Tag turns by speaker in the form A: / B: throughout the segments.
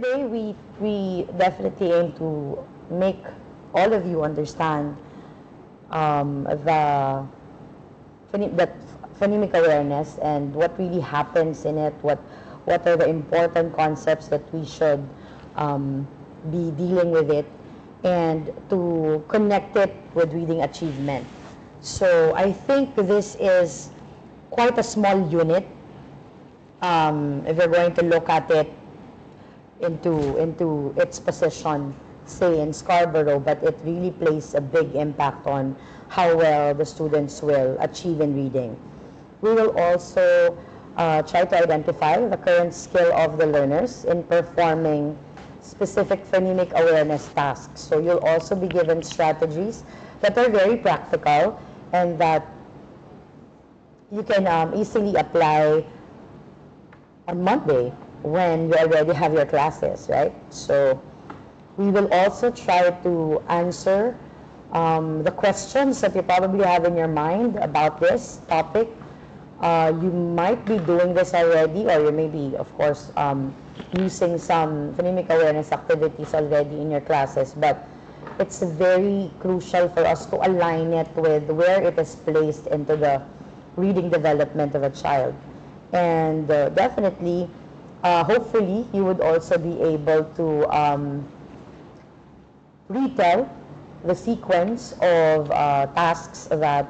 A: today we definitely aim to make all of you understand the that phonemic awareness and what really happens in it, what are the important concepts that we should be dealing with it, and to connect it with reading achievement. So I think this is quite a small unit if you're going to look at it into its position, say in Scarborough, but it really plays a big impact on how well the students will achieve in reading. We will also try to identify the current skill of the learners in performing specific phonemic awareness tasks. So you'll also be given strategies that are very practical and that you can easily apply on Monday when you already have your classes, right? So we will also try to answer the questions that you probably have in your mind about this topic. You might be doing this already, or you may be, of course, using some phonemic awareness activities already in your classes, but it's very crucial for us to align it with where it is placed into the reading development of a child. And definitely, hopefully, you would also be able to retell the sequence of tasks that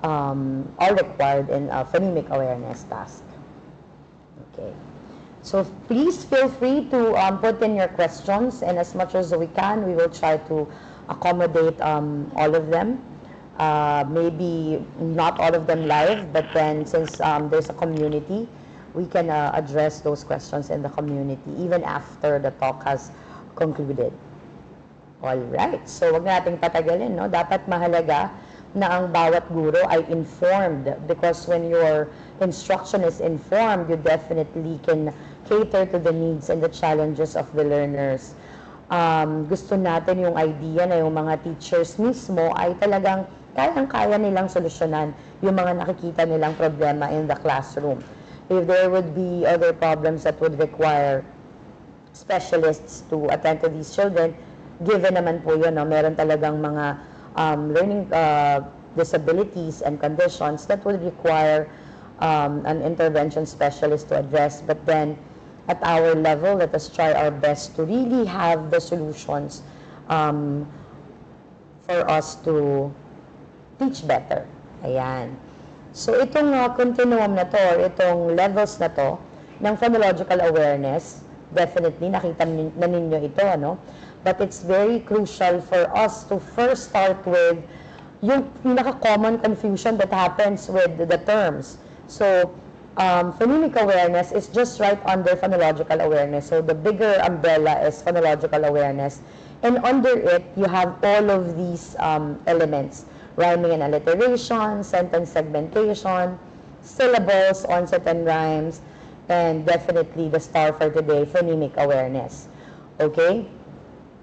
A: are required in a phonemic awareness task. Okay. So please feel free to put in your questions, and as much as we can, we will try to accommodate all of them. Maybe not all of them live, but then since there's a community, we can address those questions in the community even after the talk has concluded. Alright, so wag nating patagalin, no? Dapat mahalaga na ang bawat guro ay informed, because when your instruction is informed, you definitely can cater to the needs and the challenges of the learners. Gusto natin yung idea na yung mga teachers mismo ay talagang kayang-kaya nilang solusyonan yung mga nakikita nilang problema in the classroom. If there would be other problems that would require specialists to attend to these children, given naman po yun, no, meron talagang mga learning disabilities and conditions that would require an intervention specialist to address. But then, at our level, let us try our best to really have the solutions for us to teach better. Ayan. So, itong continuum na to, or itong levels na to, ng phonological awareness, definitely, nakita na ninyo ito, ano? But it's very crucial for us to first start with yung pinaka-common confusion that happens with the terms. So, phonemic awareness is just right under phonological awareness. So, the bigger umbrella is phonological awareness. And under it, you have all of these elements: rhyming and alliteration, sentence segmentation, syllables, onset and rhymes, and definitely the star for today, phonemic awareness. Okay?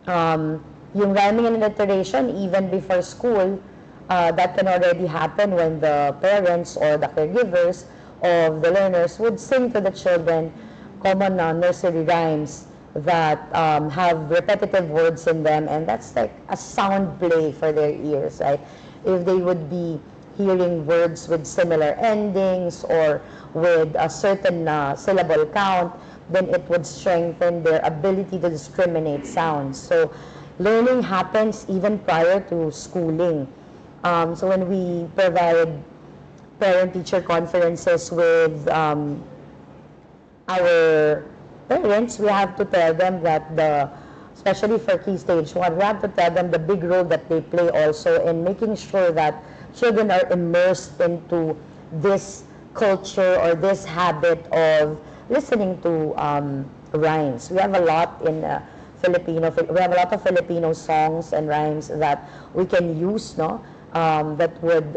A: Yung rhyming and alliteration, even before school, that can already happen when the parents or the caregivers of the learners would sing to the children common nursery rhymes that have repetitive words in them, and that's like a sound play for their ears, right? If they would be hearing words with similar endings or with a certain syllable count, then it would strengthen their ability to discriminate sounds. So learning happens even prior to schooling. So when we provide parent-teacher conferences with our parents, we have to tell them that especially for Key Stage 1, we have to tell them the big role that they play also in making sure that children are immersed into this culture or this habit of listening to rhymes. We have a lot in we have a lot of Filipino songs and rhymes that we can use, no? That would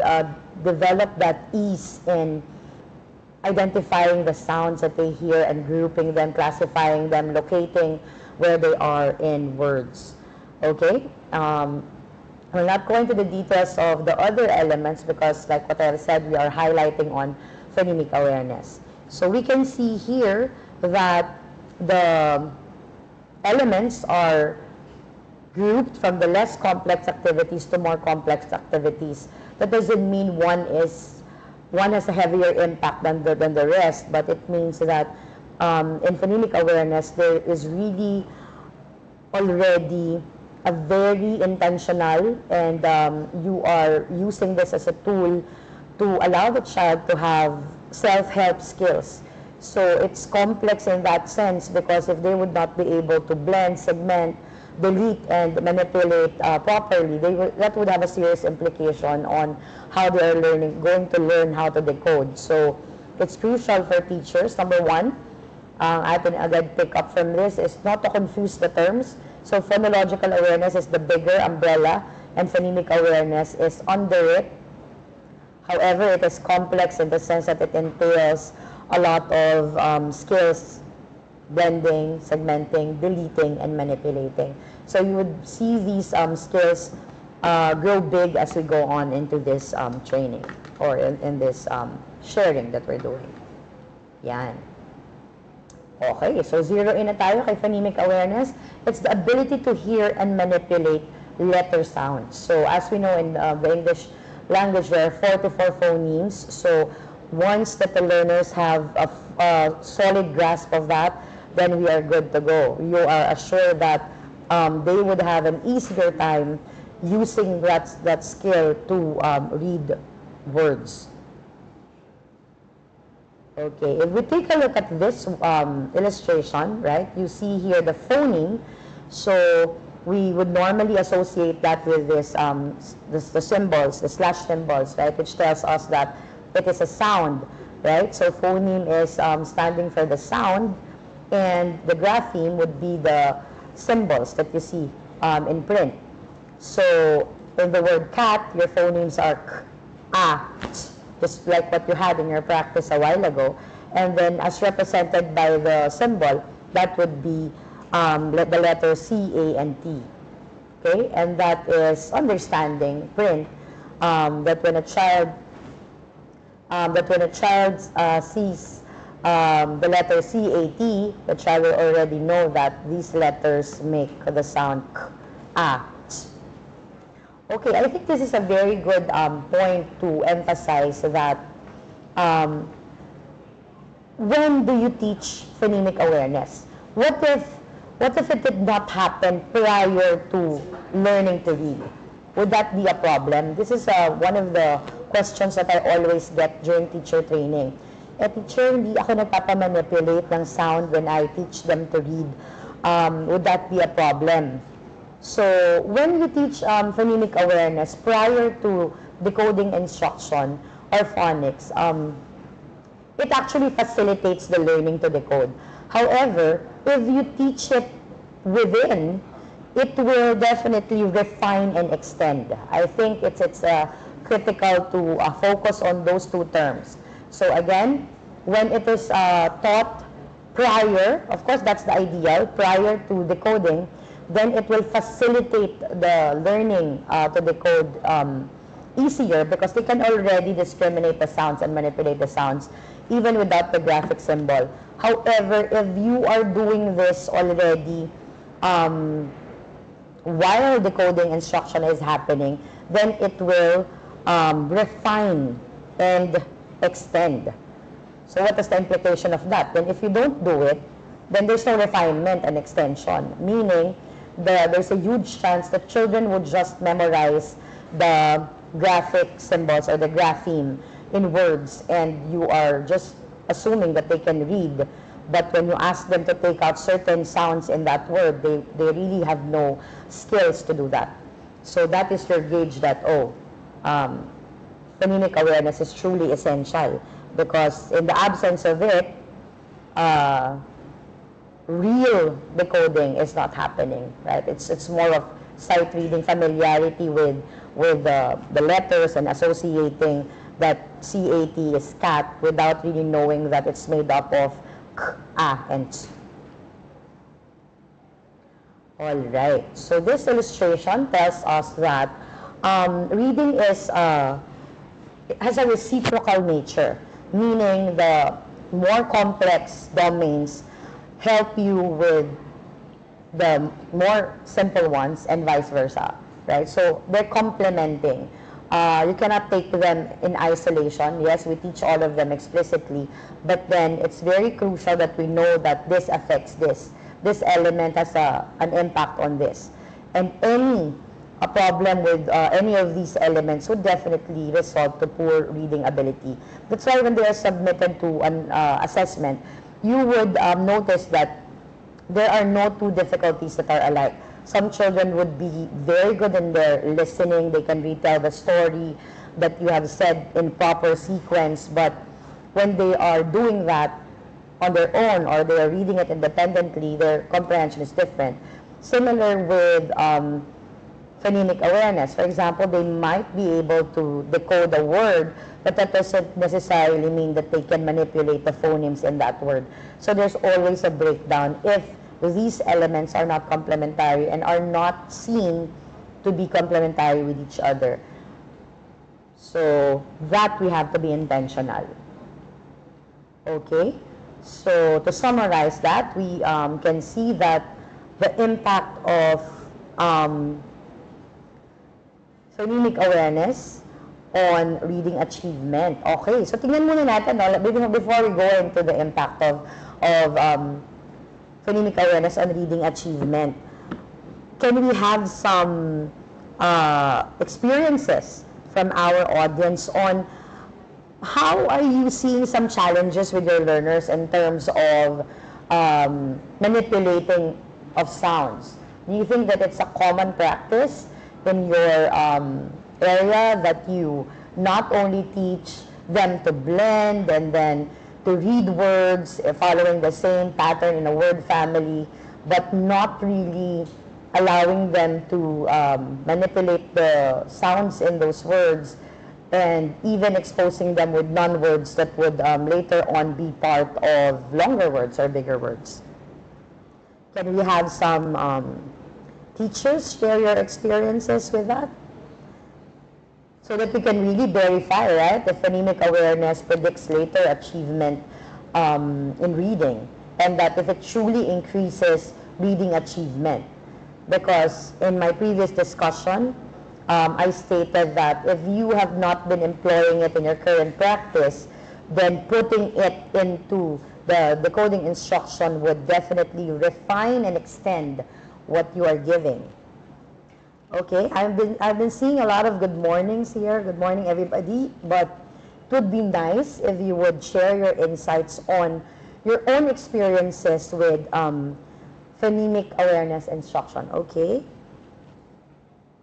A: develop that ease in identifying the sounds that they hear and grouping them, classifying them, locating where they are in words. Okay? We're not going to the details of the other elements because, like what I have said, we are highlighting on phonemic awareness. So we can see here that the elements are grouped from the less complex activities to more complex activities. That doesn't mean one has a heavier impact than the rest, but it means that in phonemic awareness, there is really already a very intentional, and you are using this as a tool to allow the child to have self-help skills. So it's complex in that sense, because if they would not be able to blend, segment, delete, and manipulate properly, that would have a serious implication on how they are going to learn how to decode. So it's crucial for teachers, number one, I can again pick up from this, is not to confuse the terms. So phonological awareness is the bigger umbrella, and phonemic awareness is under it. However, it is complex in the sense that it entails a lot of skills: blending, segmenting, deleting, and manipulating. So you would see these skills grow big as we go on into this training, or in this sharing that we're doing. Yan. Okay, so zero in na tayo kay phonemic awareness. It's the ability to hear and manipulate letter sounds. So as we know in the English language, there are 4 to 4 phonemes. So once that the learners have a solid grasp of that, then we are good to go. You are assured that they would have an easier time using that skill to read words. Okay, if we take a look at this illustration, right, you see here the phoneme. So we would normally associate that with this, the symbols, the slash symbols, right, which tells us that it is a sound, right? So phoneme is standing for the sound, and the grapheme would be the symbols that you see in print. So in the word cat, your phonemes are k, a, t, just like what you had in your practice a while ago. And then as represented by the symbol, that would be the letter C, A, and T. Okay, and that is understanding print, that when a child sees the letter C-A-T, the child will already know that these letters make the sound k, a, t. Okay, I think this is a very good point to emphasize that when do you teach phonemic awareness? What if it did not happen prior to learning to read? Would that be a problem? This is one of the questions that I always get during teacher training. Teacher, hindi ako nagpapamanipulate ng sound when I teach them to read. Would that be a problem? So when you teach phonemic awareness prior to decoding instruction or phonics, it actually facilitates the learning to decode. However, if you teach it within, it will definitely refine and extend. I think it's critical to focus on those two terms. So again, when it is taught prior, of course that's the ideal, prior to decoding, then it will facilitate the learning to decode easier, because they can already discriminate the sounds and manipulate the sounds even without the graphic symbol. However, if you are doing this already while decoding instruction is happening, then it will refine and extend. So what is the implication of that? Then if you don't do it, then there's no refinement and extension, meaning there's a huge chance that children would just memorize the graphic symbols or the grapheme in words, and you are just assuming that they can read. But when you ask them to take out certain sounds in that word, they really have no skills to do that. So that is your gauge that, phonemic awareness is truly essential, because in the absence of it, real decoding is not happening, right? It's more of sight reading, familiarity with the letters, and associating that CAT is cat without really knowing that it's made up of k, a, and t. All right. So this illustration tells us that reading has a reciprocal nature, meaning the more complex domains help you with the more simple ones and vice versa, right? So they're complementing. You cannot take them in isolation. Yes, we teach all of them explicitly, but then it's very crucial that we know that this affects this. This element has an impact on this. And any a problem with any of these elements would definitely result to poor reading ability. That's why when they are submitted to an assessment, you would notice that there are no two difficulties that are alike. Some children would be very good in their listening. They can retell the story that you have said in proper sequence, but when they are doing that on their own or they are reading it independently, their comprehension is different. Similar with phonemic awareness. For example, they might be able to decode a word, but that doesn't necessarily mean that they can manipulate the phonemes in that word. So there's always a breakdown if these elements are not complementary and are not seen to be complementary with each other. So that we have to be intentional. Okay, so to summarize that, we can see that the impact of phonemic awareness on reading achievement. Okay, so tingnan muna natin, no, before we go into the impact of phonemic awareness on reading achievement, can we have some experiences from our audience on how are you seeing some challenges with your learners in terms of manipulating of sounds? Do you think that it's a common practice in your area that you not only teach them to blend and then to read words following the same pattern in a word family, but not really allowing them to manipulate the sounds in those words and even exposing them with non-words that would later on be part of longer words or bigger words? Can we have some teachers share your experiences with that? So that we can really verify, right, if phonemic awareness predicts later achievement in reading, and that if it truly increases reading achievement. Because in my previous discussion, I stated that if you have not been employing it in your current practice, then putting it into the decoding instruction would definitely refine and extend what you are giving. Okay, I've been seeing a lot of good mornings here. Good morning, everybody. But it would be nice if you would share your insights on your own experiences with phonemic awareness instruction. Okay.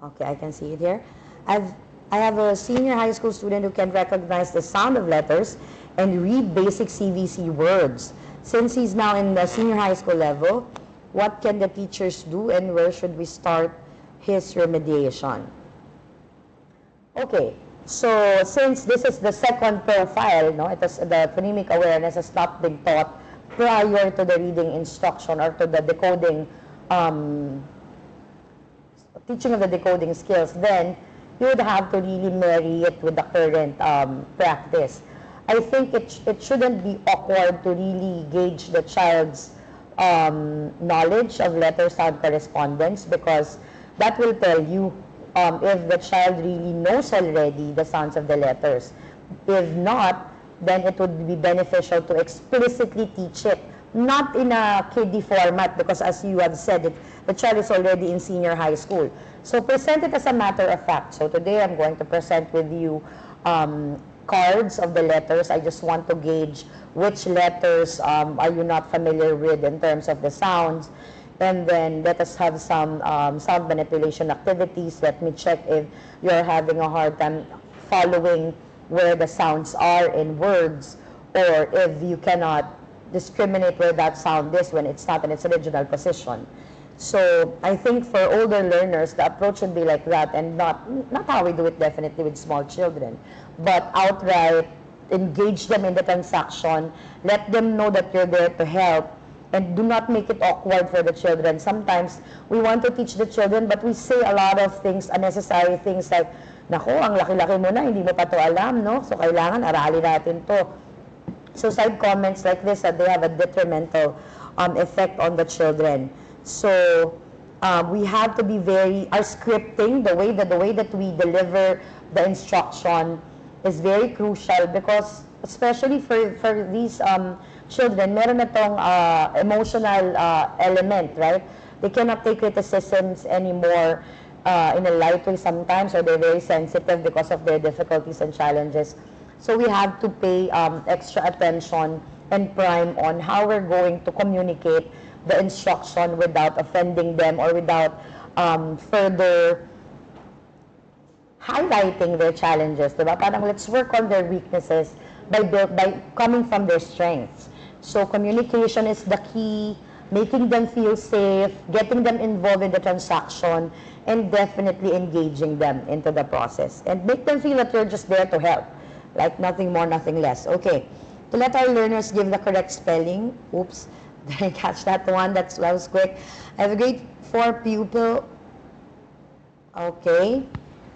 A: Okay, I can see it here. I have a senior high school student who can recognize the sound of letters and read basic CVC words. Since he's now in the senior high school level, what can the teachers do and where should we start his remediation? Okay, so since this is the second profile, no, the phonemic awareness has not been taught prior to the reading instruction or to the decoding, teaching of the decoding skills, then you would have to really marry it with the current practice. I think it shouldn't be awkward to really gauge the child's knowledge of letter sound correspondence, because that will tell you if the child really knows already the sounds of the letters. If not, then it would be beneficial to explicitly teach it, not in a kiddie format, because as you have said, the child is already in senior high school. So present it as a matter of fact. So today I'm going to present with you cards of the letters. I just want to gauge which letters are you not familiar with in terms of the sounds. And then let us have some sound manipulation activities. Let me check if you're having a hard time following where the sounds are in words, or if you cannot discriminate where that sound is when it's not in its original position. So I think for older learners, the approach should be like that, and not how we do it definitely with small children, but outright engage them in the transaction, let them know that you're there to help, and do not make it awkward for the children. Sometimes we want to teach the children, but we say a lot of things, unnecessary things like, "Nako, ang laki-laki mo na, hindi mo pa to alam, no? So kailangan aralin natin to." So side comments like this, that they have a detrimental effect on the children. So we have to be our scripting, the way that we deliver the instruction is very crucial, because especially for these children, meron na tong emotional element, right? They cannot take criticisms anymore in a light way sometimes, or they're very sensitive because of their difficulties and challenges. So we have to pay extra attention and prime on how we're going to communicate the instruction without offending them, or without further highlighting their challenges, diba? Parang let's work on their weaknesses by coming from their strengths. So communication is the key, making them feel safe, getting them involved in the transaction, and definitely engaging them into the process. And make them feel that you're just there to help, like nothing more, nothing less. Okay, to let our learners give the correct spelling. Oops, didn't catch that one, that was quick. I have a grade 4 pupil, okay,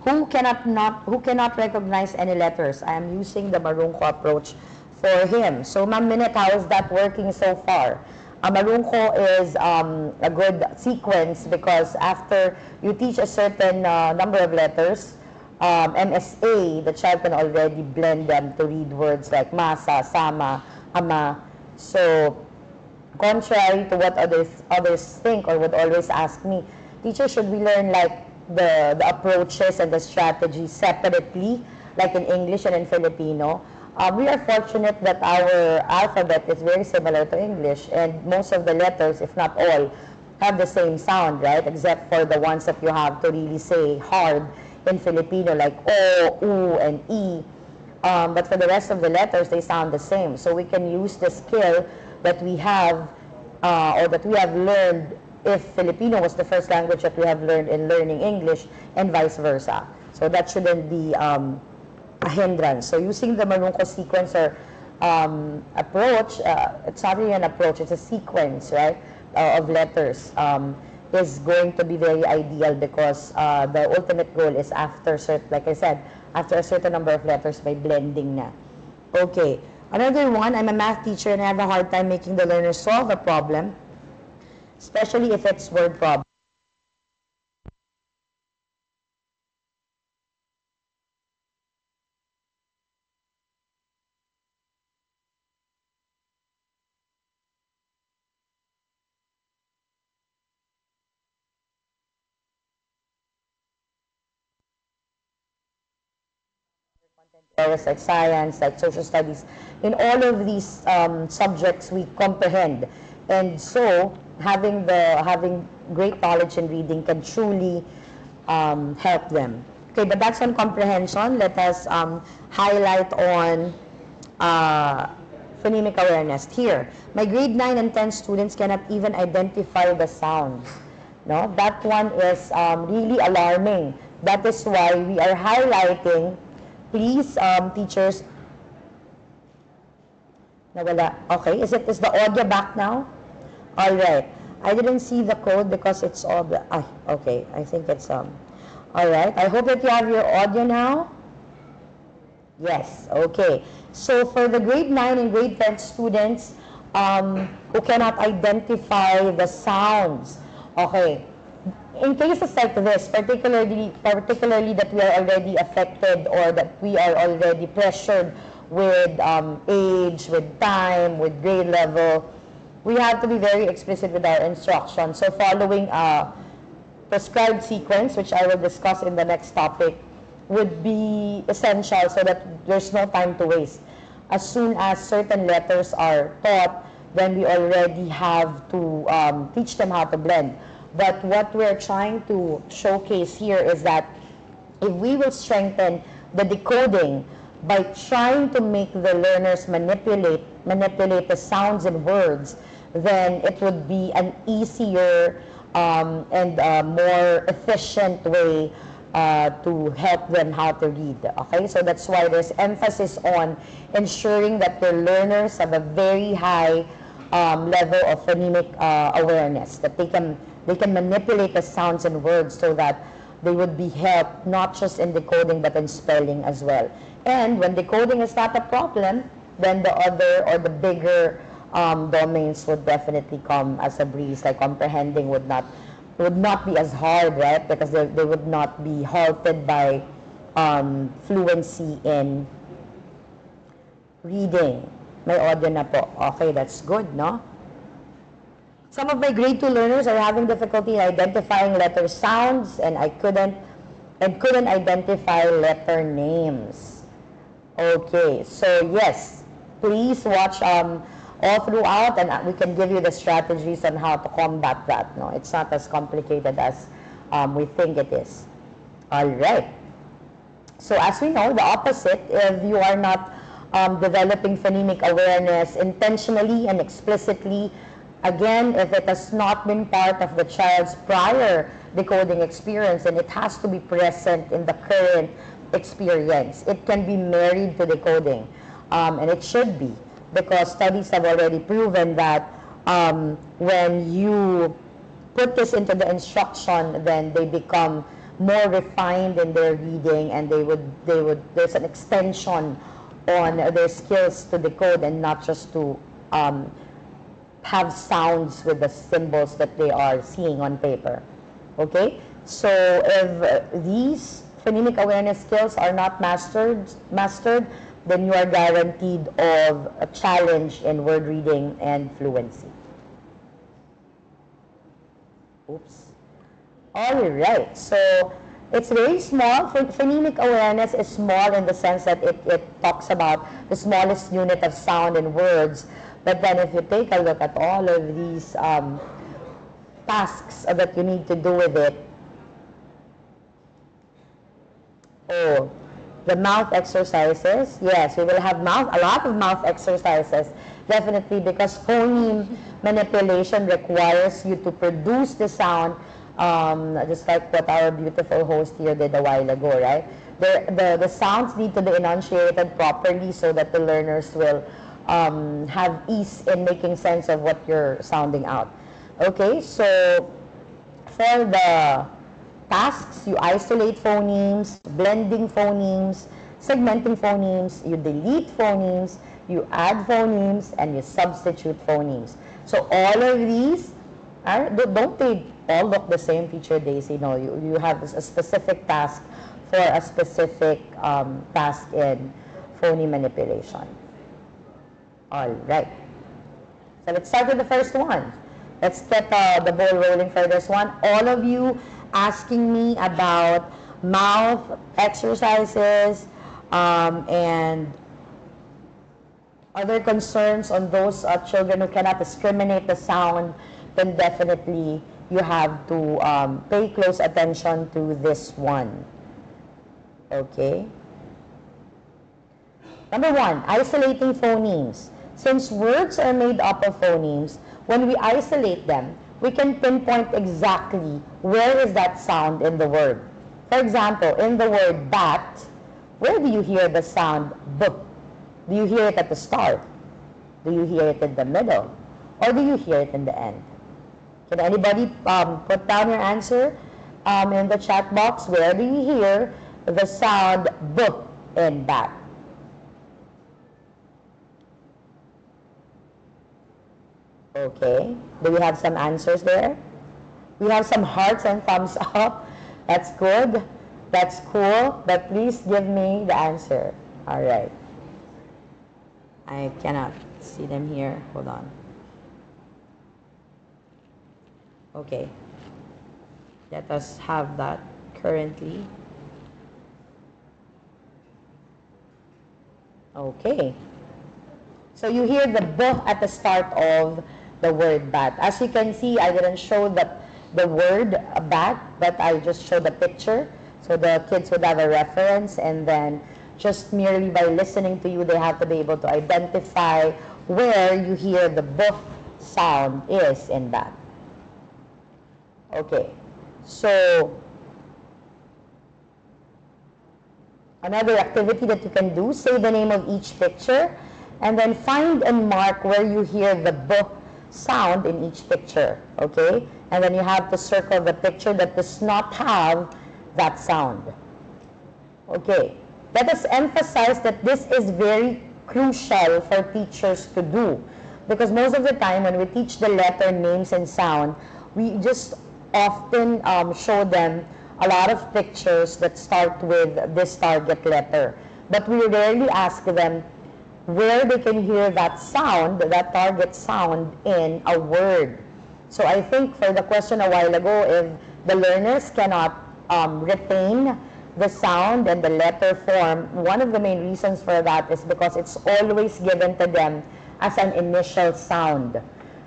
A: who cannot recognize any letters. I am using the Marunko approach for him. So Ma'am Minette, how is that working so far? Marunko is a good sequence, because after you teach a certain number of letters, MSA, the child can already blend them to read words like masa, sama, ama. So contrary to what others think or would always ask me, teacher, should we learn like the approaches and the strategies separately, like in English and in Filipino? We are fortunate that our alphabet is very similar to English, and most of the letters, if not all, have the same sound, right? Except for the ones that you have to really say hard in Filipino, like O, U, and E. But for the rest of the letters, they sound the same. So we can use the skill that we have, or that we have learned, if Filipino was the first language that we have learned in learning English, and vice versa. So that shouldn't be a hindrance. So using the Marunko sequencer approach, it's not really an approach, it's a sequence, right, of letters, is going to be very ideal, because the ultimate goal is after, like I said, after a certain number of letters, by blending na. Okay, another one, I'm a math teacher and I have a hard time making the learner solve a problem, especially if it's word problem. Areas like science, like social studies, in all of these subjects we comprehend, and so having great knowledge in reading can truly help them. Okay, but that's on comprehension. Let us highlight on phonemic awareness. Here, my grade 9 and 10 students cannot even identify the sounds. No, that one is really alarming. That is why we are highlighting. Please, teachers. Nawala. Okay, is the audio back now? All right. I didn't see the code because it's all okay. I think it's all right. I hope that you have your audio now. Yes. Okay. So for the grade 9 and grade 10 students who cannot identify the sounds, okay. In cases like this, particularly that we are already affected, or that we are already pressured with age, with time, with grade level, we have to be very explicit with our instruction. So following a prescribed sequence, which I will discuss in the next topic, would be essential, so that there's no time to waste. As soon as certain letters are taught, then we already have to teach them how to blend. But what we're trying to showcase here is that if we will strengthen the decoding by trying to make the learners manipulate the sounds and words, then it would be an easier and more efficient way to help them how to read. Okay, so that's why there's emphasis on ensuring that your learners have a very high level of phonemic awareness, that they can manipulate the sounds and words, so that they would be helped not just in decoding but in spelling as well. And when decoding is not a problem, then the other, or the bigger domains would definitely come as a breeze. Like comprehending would not be as hard, right? Because they would not be halted by fluency in reading. May audio na po. Okay, that's good, no? Some of my grade 2 learners are having difficulty identifying letter sounds, and couldn't identify letter names. Okay, so yes, please watch all throughout, and we can give you the strategies on how to combat that. No, it's not as complicated as we think it is. All right. So as we know, the opposite, if you are not developing phonemic awareness intentionally and explicitly, again, if it has not been part of the child's prior decoding experience, and it has to be present in the current experience. It can be married to decoding, and it should be, because studies have already proven that when you put this into the instruction, then they become more refined in their reading, and there's an extension on their skills to decode and not just to have sounds with the symbols that they are seeing on paper. Okay, so if these phonemic awareness skills are not mastered, then you are guaranteed of a challenge in word reading and fluency. Oops. All right, so it's very small. Phonemic awareness is small in the sense that it talks about the smallest unit of sound in words. But then if you take a look at all of these tasks that you need to do with it, the mouth exercises, yes, we will have a lot of mouth exercises, definitely, because phoneme manipulation requires you to produce the sound, just like what our beautiful host here did a while ago, right? The sounds need to be enunciated properly so that the learners will have ease in making sense of what you're sounding out. Okay, so for the tasks, you isolate phonemes, blending phonemes, segmenting phonemes, you delete phonemes, you add phonemes, and you substitute phonemes. So all of these don't they all look the same, Teacher Daisy? No, you have a specific task for a specific task in phoneme manipulation. All right. So let's start with the first one. Let's get the ball rolling for this one. All of you asking me about mouth exercises and other concerns on those children who cannot discriminate the sound, then definitely you have to pay close attention to this one. Okay? Number one, isolating phonemes. Since words are made up of phonemes, when we isolate them, we can pinpoint exactly where is that sound in the word. For example, in the word bat, where do you hear the sound B? Do you hear it at the start? Do you hear it in the middle? Or do you hear it in the end? Can anybody put down your answer in the chat box? Where do you hear the sound B in bat? Okay, do we have some answers there? We have some hearts and thumbs up. That's good. That's cool. But please give me the answer. All right. I cannot see them here. Hold on. Okay. Let us have that currently. Okay. So you hear the B at the start of the word bat. As you can see, I didn't show the word bat, but I just showed the picture. So the kids would have a reference, and then just merely by listening to you, they have to be able to identify where you hear the B sound is in bat. Okay, so another activity that you can do, say the name of each picture, and then find and mark where you hear the B sound in each picture, okay? And then you have to circle the picture that does not have that sound. Okay, let us emphasize that this is very crucial for teachers to do, Because most of the time when we teach the letter names and sound, we just often show them a lot of pictures that start with this target letter. But we rarely ask them where they can hear that sound, that target sound in a word. So I think for the question a while ago, if the learners cannot retain the sound and the letter form, one of the main reasons for that is because it's always given to them as an initial sound.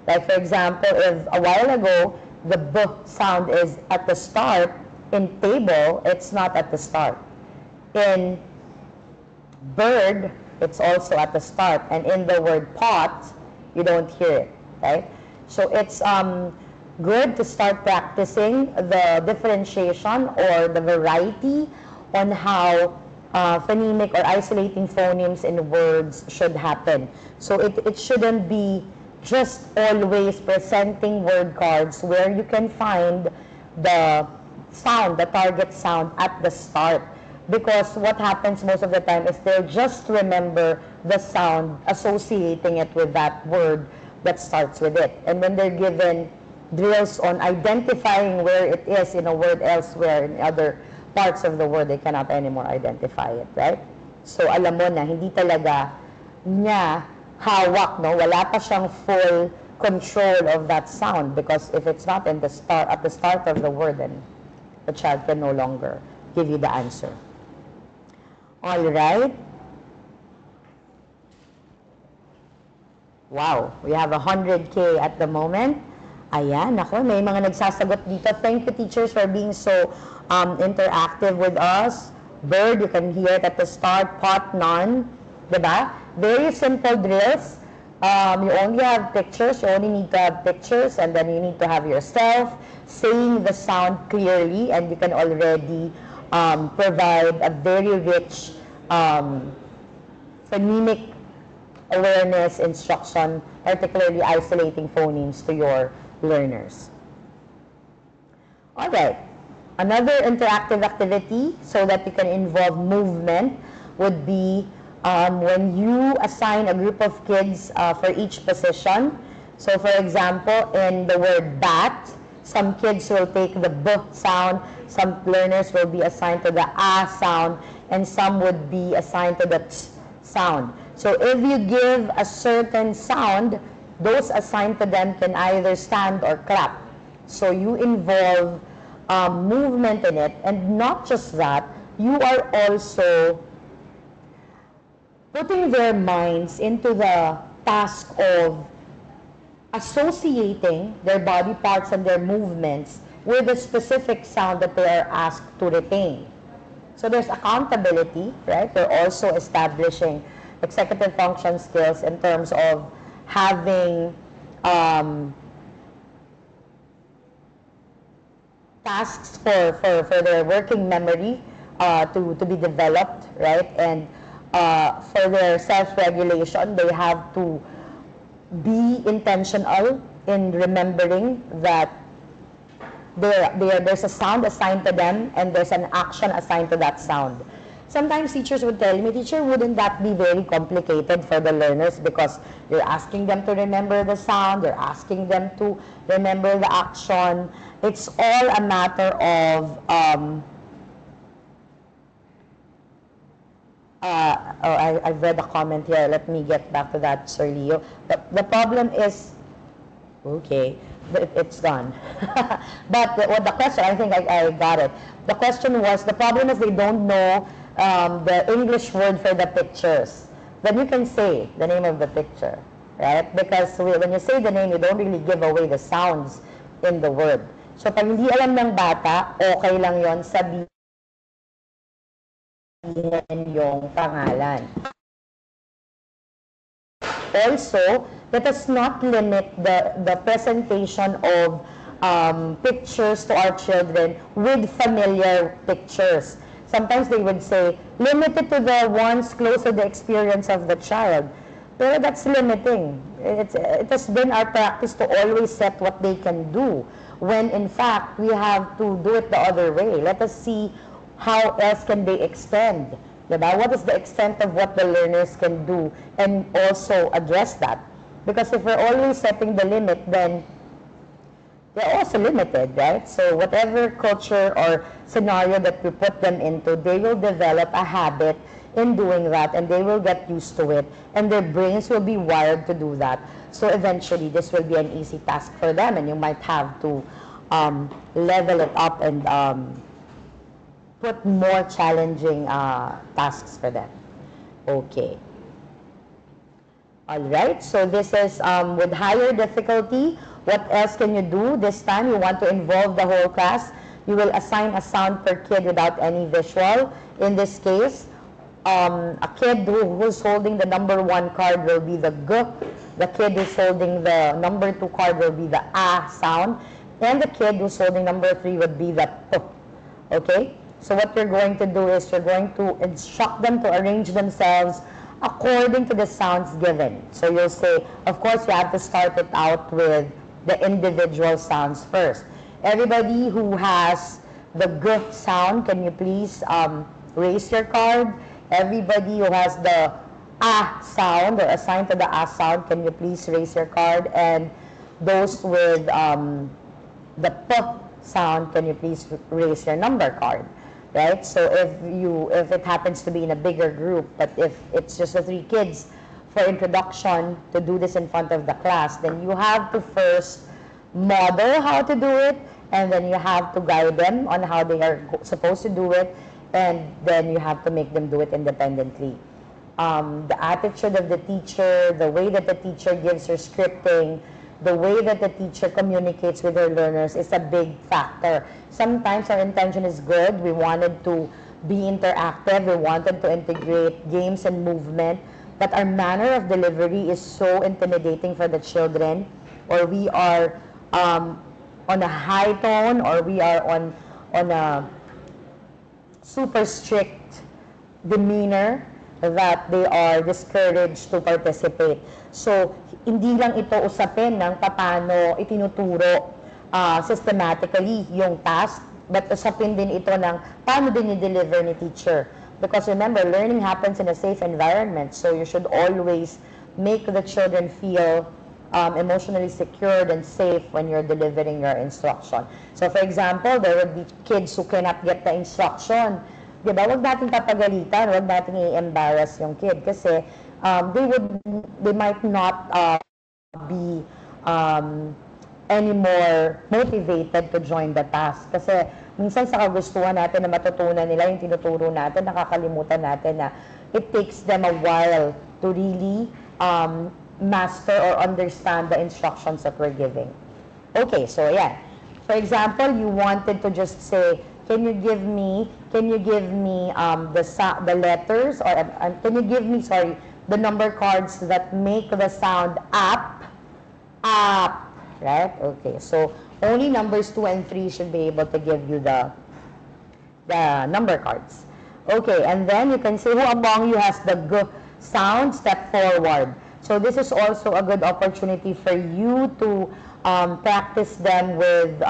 A: Like for example, if a while ago, the B sound is at the start, in table, it's not at the start. In bird, it's also at the start. And in the word pot, you don't hear it, right? So it's good to start practicing the differentiation or the variety on how phonemic or isolating phonemes in words should happen. So it shouldn't be just always presenting word cards where you can find the sound, the target sound at the start. Because what happens most of the time is they'll just remember the sound associating it with that word that starts with it. And when they're given drills on identifying where it is in a word elsewhere, in other parts of the word, they cannot anymore identify it, right? So alam mo na, hindi talaga niya hawak, no? Wala pa siyang full control of that sound, because if it's not in the start, at the start of the word, then the child can no longer give you the answer. All right. Wow, we have 100K at the moment. Ayan, ako, may mga nagsasagot dito. Thank you, teachers, for being so interactive with us. Bird, you can hear it at the start. Pot, none. Diba? Very simple drills. You only have pictures. You only need to have pictures, and then you need to have yourself saying the sound clearly, and you can already provide a very rich phonemic awareness instruction, particularly isolating phonemes to your learners. All right. Another interactive activity so that you can involve movement would be when you assign a group of kids for each position. So for example, in the word bat, some kids will take the B sound, some learners will be assigned to the A sound, and some would be assigned to the T sound. So if you give a certain sound, those assigned to them can either stand or clap. So you involve movement in it, and not just that, you are also putting their minds into the task of associating their body parts and their movements with a specific sound that they are asked to retain. So there's accountability, right? We're also establishing executive function skills in terms of having tasks for their working memory to be developed, right? And for their self-regulation, they have to be intentional in remembering that there's a sound assigned to them and there's an action assigned to that sound. Sometimes teachers would tell me, teacher, wouldn't that be very complicated for the learners, because you're asking them to remember the sound, you're asking them to remember the action. It's all a matter of I've read a comment here. Let me get back to that, Sir Leo. The problem is, okay, it's gone. But the question, I think I got it. The question was, the problem is they don't know the English word for the pictures. Then you can say the name of the picture, right? Because when you say the name, you don't really give away the sounds in the word. So pag hindi alam ng bata, okay lang yon, sabihin yung pangalan. Also, let us not limit the presentation of pictures to our children with familiar pictures. Sometimes they would say, limit it to the ones close to the experience of the child. Pero that's limiting. It has been our practice to always set what they can do, when in fact we have to do it the other way. Let us see how else can they extend. Diba? What is the extent of what the learners can do, and also address that. Because if we're always setting the limit, then they're also limited, right? So whatever culture or scenario that we put them into, they will develop a habit in doing that, and they will get used to it, and their brains will be wired to do that. So eventually, this will be an easy task for them, and you might have to level it up and put more challenging tasks for them. Okay. All right, so this is with higher difficulty. What else can you do? This time you want to involve the whole class. You will assign a sound per kid without any visual. In this case, a kid who's holding the number 1 card will be the G. The kid who's holding the number 2 card will be the A sound. And the kid who's holding number 3 would be the P. Okay? So what you're going to do is you're going to instruct them to arrange themselves according to the sounds given. So you'll say, of course, you have to start it out with the individual sounds first. Everybody who has the G sound, can you please raise your card? Everybody who has the A sound or assigned to the A sound, can you please raise your card? And those with the P sound, can you please raise your number card? Right? So if it happens to be in a bigger group, but if it's just the 3 kids for introduction to do this in front of the class, then you have to first model how to do it, and then you have to guide them on how they are supposed to do it, and then you have to make them do it independently. The attitude of the teacher, the way that the teacher gives her scripting, the way that the teacher communicates with her learners is a big factor. Sometimes our intention is good. We wanted to be interactive. We wanted to integrate games and movement. But our manner of delivery is so intimidating for the children, or we are on a high tone, or we are on a super strict demeanor that they are discouraged to participate. So, hindi lang ito usapin ng paano itinuturo systematically yung task, but usapin din ito ng paano din i-deliver ni teacher. Because remember, learning happens in a safe environment, so you should always make the children feel emotionally secured and safe when you're delivering your instruction. So for example, there would be kids who cannot get the instruction. Diba? Huwag natin papagalitan, huwag natin i-embarrass yung kid kasi they might not be any more motivated to join the task. Kasi minsan sa kagustuhan natin na matutunan nila yung tinuturo natin, nakakalimutan natin na it takes them a while to really master or understand the instructions that we're giving. Okay, so yeah. For example, you wanted to just say, can you give me the letters, or can you give me, sorry, the number cards that make the sound up, right? Okay, so only numbers 2 and 3 should be able to give you the number cards. Okay, and then you can say, who among you has the G sound? Step forward. So this is also a good opportunity for you to practice them with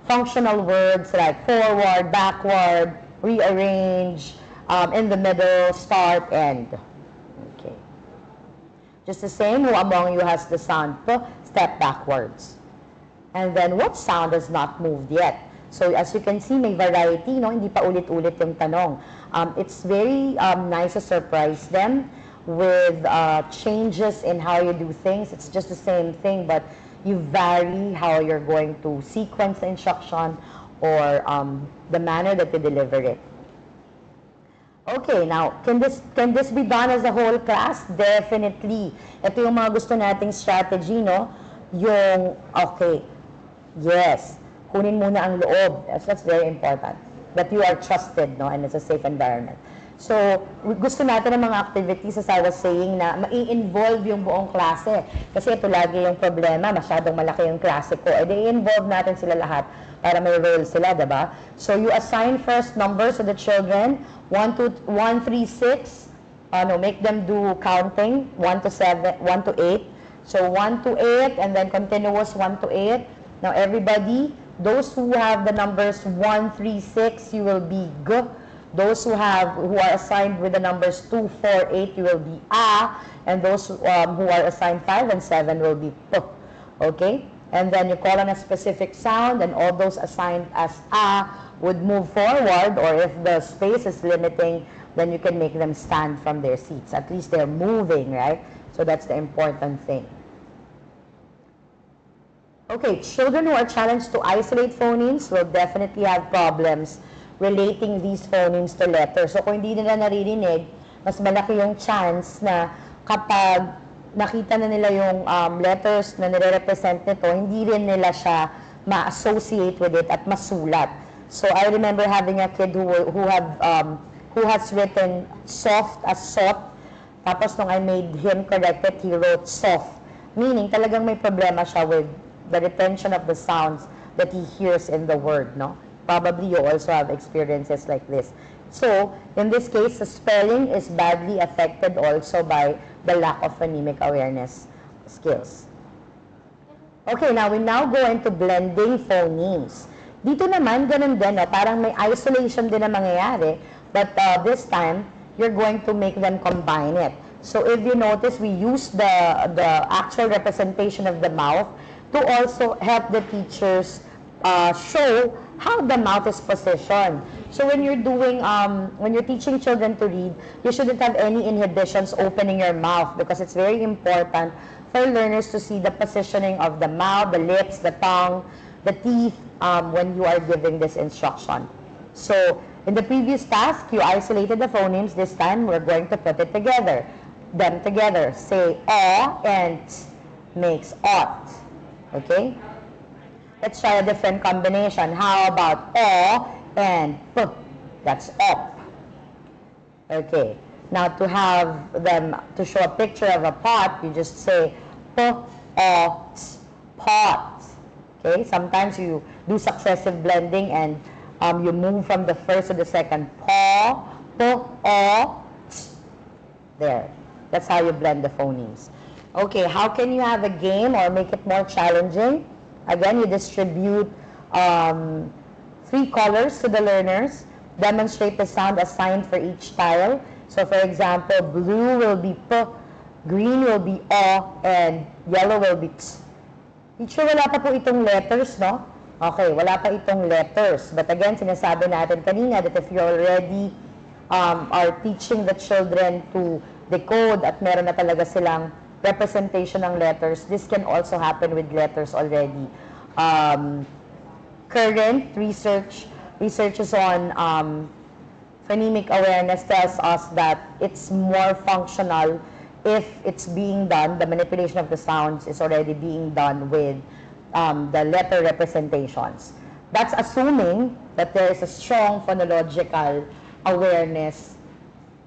A: functional words like forward, backward, rearrange, in the middle, start, end. Okay. Just the same, who among you has the sound P? Step backwards. And then, what sound has not moved yet? So as you can see, may variety, no? Hindi pa ulit-ulit yung tanong. It's very nice to surprise them with changes in how you do things. It's just the same thing, but you vary how you're going to sequence the instruction or the manner that you deliver it. Okay, now, can this be done as a whole class? Definitely. Ito yung mga gusto nating strategy, no? Yung, okay, yes, kunin muna ang loob. That's very important. That you are trusted, no? And it's a safe environment. So, gusto natin ng mga activities, as I was saying, na mai-involve yung buong klase. Kasi ito lagi yung problema, masyadong malaki yung klase ko. E i-involve natin sila lahat para may role sila, diba? So, you assign first numbers to the children, 1, 3, 6. Make them do counting, 1 to 8. So, 1 to 8, and then continuous 1 to 8. Now, everybody, those who have the numbers 1, 3, 6, you will be G. Those who are assigned with the numbers 2, 4, 8, you will be A, and those who are assigned 5 and 7 will be P. Okay? And then you call on a specific sound, and all those assigned as A would move forward, or if the space is limiting, then you can make them stand from their seats. At least they're moving, right? So that's the important thing. Okay, children who are challenged to isolate phonemes will definitely have problems relating these phonemes to letters. So kung hindi nila naririnig, mas malaki yung chance na kapag nakita na nila yung letters na nire-represent nito, hindi rin nila siya ma-associate with it at masulat. So I remember having a kid who has written soft as soft, tapos nung I made him correct it, he wrote soft. Meaning talagang may problema siya with the retention of the sounds that he hears in the word, no? Probably you also have experiences like this. So, in this case, the spelling is badly affected also by the lack of phonemic awareness skills. Okay, now we go into blending phonemes. Dito naman, ganun din, no? Parang may isolation din na mangyayari, but this time, you're going to make them combine it. So, if you notice, we use the actual representation of the mouth to also help the teachers show how the mouth is positioned. So when you're teaching children to read, you shouldn't have any inhibitions opening your mouth, because it's very important for learners to see the positioning of the mouth, the lips, the tongue, the teeth when you are giving this instruction. So in the previous task, you isolated the phonemes. This time, we're going to put it together. Them together. Say O and T makes ought. Okay? Let's try a different combination. How about O and P? That's up. Okay. Now to have them, to show a picture of a pot, you just say P, O, T, pot. Okay? Sometimes you do successive blending and you move from the first to the second. Po, P, O, T. There. That's how you blend the phonemes. Okay, how can you have a game or make it more challenging? Again, you distribute 3 colors to the learners. Demonstrate the sound assigned for each tile. So for example, blue will be P, green will be O, and yellow will be T. Teacher, wala pa po itong letters, no? Okay, wala pa itong letters. But again, sinasabi natin kanina that if you already are teaching the children to decode at meron na talaga silang representation ng letters, this can also happen with letters already. Current researches on phonemic awareness tells us that it's more functional if it's being done, the manipulation of the sounds is already being done with the letter representations. That's assuming that there is a strong phonological awareness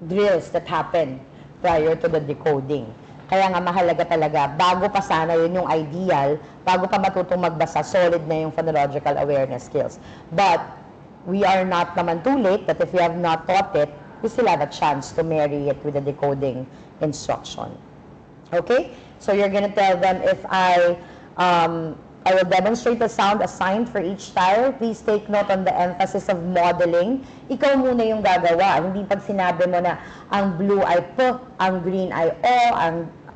A: drills that happen prior to the decoding. Kaya nga mahalaga talaga, bago pa sana yun yung ideal, bago pa matutong magbasa, solid na yung phonological awareness skills. But we are not naman too late that if you have not taught it, you still have a chance to marry it with the decoding instruction. Okay? So you're gonna tell them, if I will demonstrate the sound assigned for each tile. Please take note on the emphasis of modeling. Ikaw muna yung gagawa. Hindi pag sinabi mo na ang blue ay P, ang green ay O,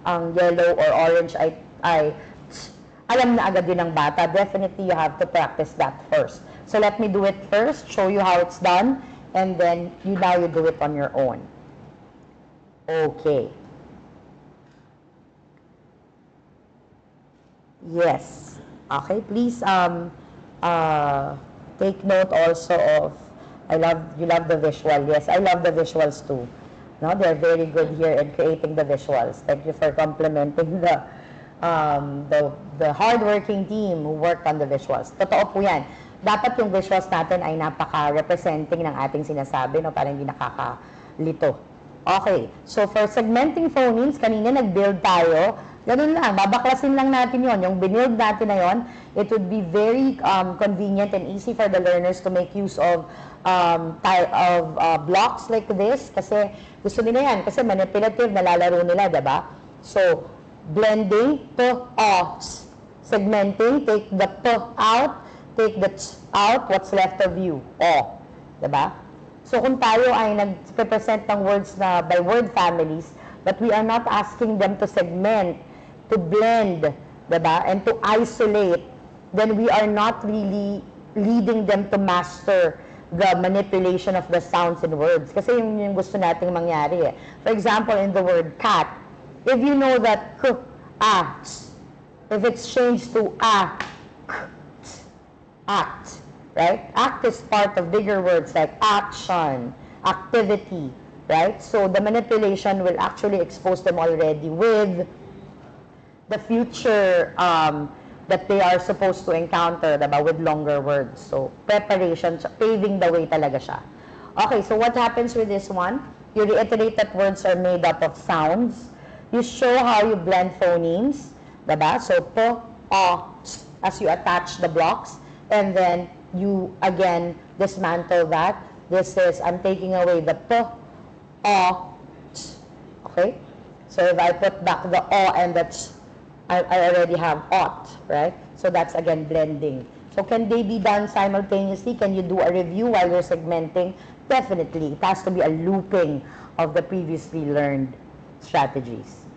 A: ang yellow or orange ay alam na agad yun ng bata. Definitely you have to practice that first. So let me do it first, show you how it's done, and then you do it on your own. Okay. Yes. Okay, please take note also of, you love the visual. Yes, I love the visuals too. No, they're very good here in creating the visuals. Thank you for complimenting the hardworking team who worked on the visuals. Totoo po yan. Dapat yung visuals natin ay napaka-representing ng ating sinasabi, no, para hindi nakakalito. Okay, so for segmenting phonemes, kanina nag-build tayo. Ganun lang, babaklasin lang natin yon. Yung binuild natin na yon, it would be very convenient and easy for the learners to make use of blocks like this. Kasi gusto nila yan, kasi manipulative, nalalaro nila, diba? So, blending, P, O, segmenting, take the P out, take the T out, what's left of you, O. Diba? So kung tayo ay nag-present ng words na by word families, but we are not asking them to segment, to blend, diba? And to isolate, then we are not really leading them to master the manipulation of the sounds in words. Kasi yung gusto nating mangyari eh. For example, in the word cat, if you know that k, a, if it's changed to a, k, act, right? Act is part of bigger words like action, activity, right? So the manipulation will actually expose them already with the future that they are supposed to encounter, diba, with longer words. So preparation, paving the way talaga siya. Okay, so what happens with this one? You reiterate that words are made up of sounds. You show how you blend phonemes, diba? So p, o, as you attach the blocks, and then you again dismantle that. This is, I'm taking away the p, o, okay? So if I put back the o and the ch, I already have ought, right? So that's again blending. So can they be done simultaneously? Can you do a review while you're segmenting? Definitely. It has to be a looping of the previously learned strategies.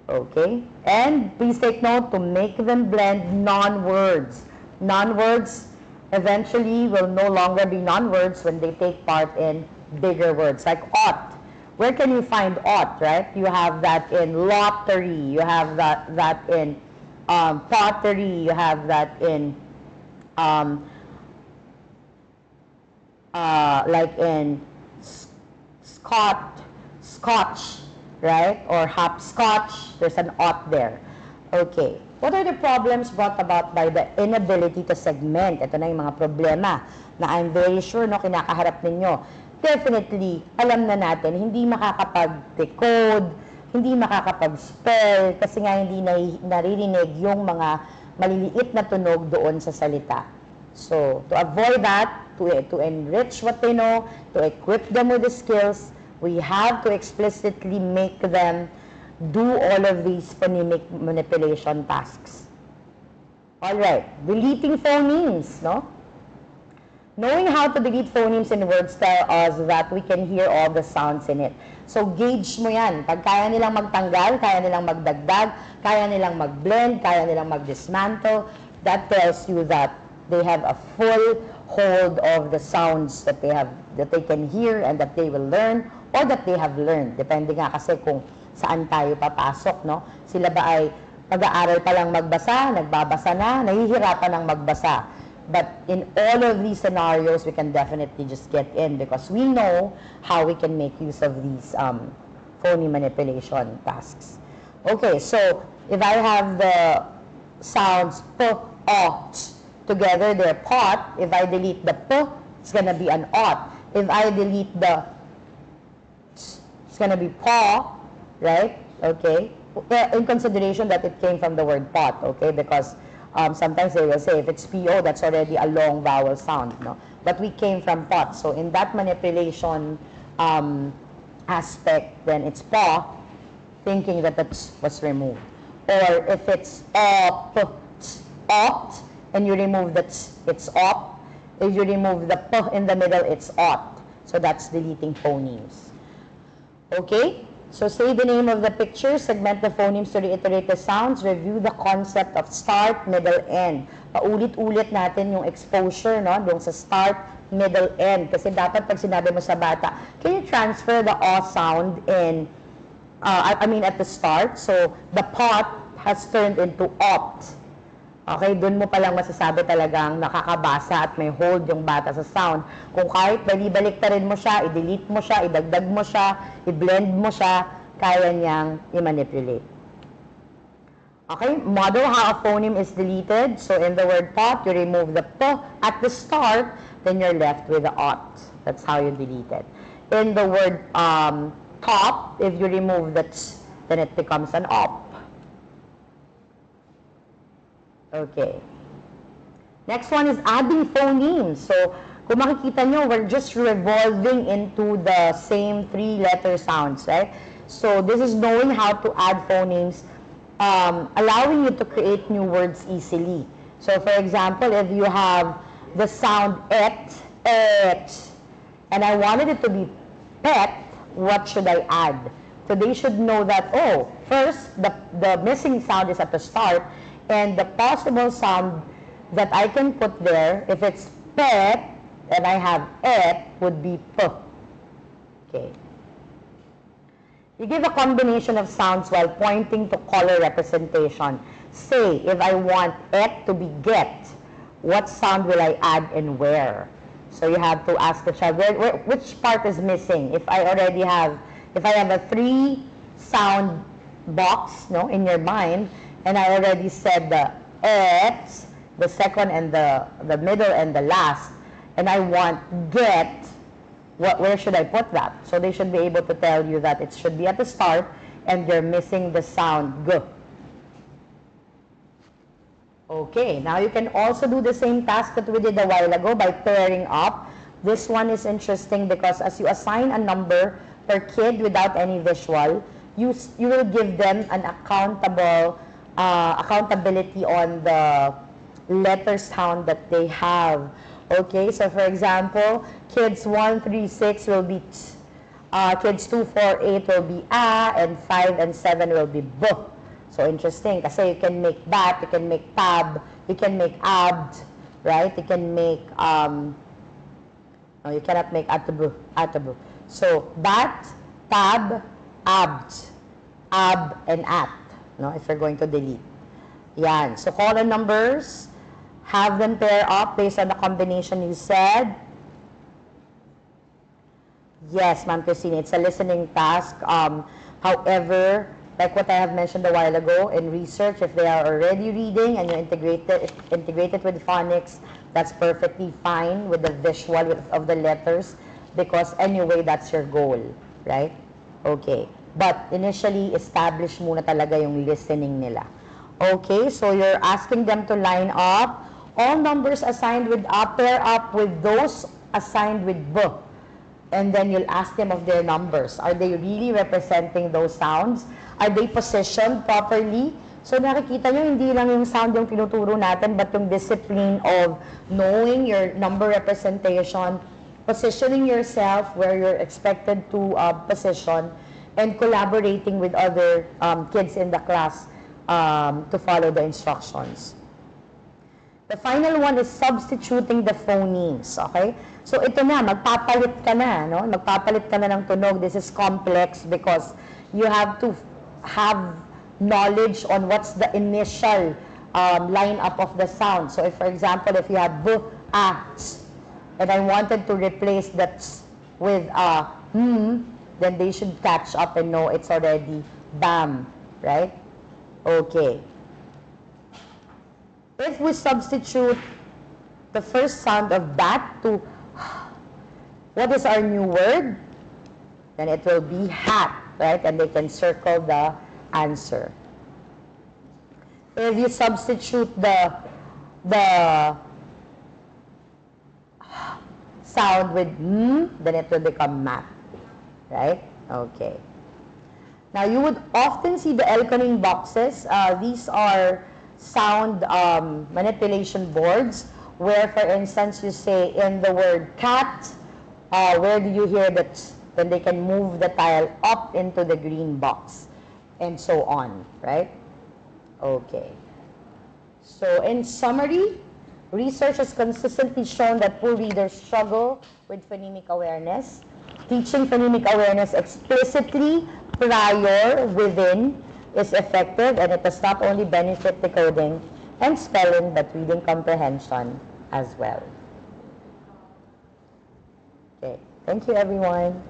A: Okay? And please take note to make them blend non-words. Non-words eventually will no longer be non-words when they take part in bigger words, like ought. Where can you find ought, right? You have that in lottery, you have that in pottery, you have that in like in scotch, right? Or hopscotch, there's an ought there. Okay. What are the problems brought about by the inability to segment? Ito na yung mga problema na I'm very sure no, kinakaharap ninyo. Definitely, alam na natin, hindi makakapag-decode, hindi makakapag-spell, kasi nga hindi naririnig yung mga maliliit na tunog doon sa salita. So, to avoid that, to enrich what they know, to equip them with the skills, we have to explicitly make them do all of these phonemic manipulation tasks. Alright, deleting phonemes, no? Knowing how to delete phonemes in words tell us that we can hear all the sounds in it. So gauge mo yan. Pag kaya nilang magtanggal, kaya nilang magdagdag, kaya nilang mag-blend, kaya nilang mag-dismantle, that tells you that they have a full hold of the sounds that they can hear and that they will learn or that they have learned. Depende nga kasi kung saan tayo papasok, no? Sila ba ay pag-aaral pa lang magbasa, nagbabasa na, nahihirapan ng magbasa. But in all of these scenarios, we can definitely just get in because we know how we can make use of these phony manipulation tasks. Okay, so if I have the sounds p, o, ch, together, they're pot. If I delete the p, it's going to be an ot. If I delete the ch, it's going to be paw, right? Okay, in consideration that it came from the word pot, okay, because sometimes they will say if it's PO, that's already a long vowel sound, no? But we came from pot, so in that manipulation aspect, then it's paw, thinking that the ch was removed. Or if it's op, opt, and you remove the ch, it's op. If you remove the p in the middle, it's ot. So that's deleting phonemes. Okay? So say the name of the picture, segment the phonemes to reiterate the sounds, review the concept of start, middle, end. Paulit-ulit natin yung exposure, no? Yung sa start, middle, end. Kasi dapat pag sinabi mo sa bata, can you transfer the o sound in, I mean at the start? So the pot has turned into opt. Okay, doon mo palang masasabi talagang nakakabasa at may hold yung bata sa sound. Kung kahit balik-baliktarin mo siya, i-delete mo siya, idagdag mo siya, i-blend mo siya, kaya niyang i-manipulate. Okay, model how a phoneme is deleted. So in the word pot, you remove the p at the start, then you're left with the ot. That's how you delete it. In the word top, if you remove the ch, then it becomes an op. Okay. Next one is adding phonemes. So, kung makikita nyo, we're just revolving into the same three-letter sounds, right? So, this is knowing how to add phonemes, allowing you to create new words easily. So, for example, if you have the sound et, and I wanted it to be pet, what should I add? So they should know that, oh, first, the missing sound is at the start, and the possible sound that I can put there, if it's pet, and I have et, would be p. Okay. You give a combination of sounds while pointing to color representation. Say, if I want et to be get, what sound will I add and where? So you have to ask the child, which part is missing? If I have a 3-sound box, no, in your mind, and I already said the et, the second and the middle and the last, and I want get, where should I put that? So they should be able to tell you that it should be at the start and you're missing the sound g. Okay, now you can also do the same task that we did a while ago by pairing up. This one is interesting because as you assign a number per kid without any visual, you will give them an accountability on the letter sound that they have. Okay, so for example, kids 1, 3, 6 will be t, kids 2, 4, 8 will be a, and 5 and 7 will be b. So interesting, kasi you can make bat, you can make tab, you can make abd, right? You can make, no, you cannot make atabu. So bat, tab, abd, ab, and at, no, if you're going to delete. Yan, so call the numbers, have them pair up based on the combination you said. Yes, Ma'am Christine, it's a listening task. However, like what I have mentioned a while ago, in research, if they are already reading and you integrate it with phonics, that's perfectly fine with the visual of the letters, because anyway, that's your goal, right? Okay. But initially, establish muna talaga yung listening nila. Okay, so you're asking them to line up. All numbers assigned with a, pair up with those assigned with b. And then you'll ask them of their numbers. Are they really representing those sounds? Are they positioned properly? So nakikita nyo, hindi lang yung sound yung tinuturo natin, but yung discipline of knowing your number representation, positioning yourself where you're expected to position, and collaborating with other kids in the class to follow the instructions. The final one is substituting the phonemes, okay? So ito na, magpapalit ka na, no? Magpapalit ka na ng tunog. This is complex because you have to have knowledge on what's the initial lineup of the sound. So if, for example, if you have b, a, ts, and I wanted to replace that ts with a then they should catch up and know it's already bam, right? Okay. If we substitute the first sound of bat to what is our new word? Then it will be hat, right? And they can circle the answer. If you substitute the sound with then it will become mat, right? Okay. Now you would often see the Elkoning boxes. These are sound manipulation boards where, for instance, you say in the word cat, where do you hear that? Then they can move the tile up into the green box and so on, right? Okay. So in summary, research has consistently shown that poor readers struggle with phonemic awareness. Teaching phonemic awareness explicitly prior within is effective, and it does not only benefit decoding and spelling, but reading comprehension as well. Okay, thank you everyone.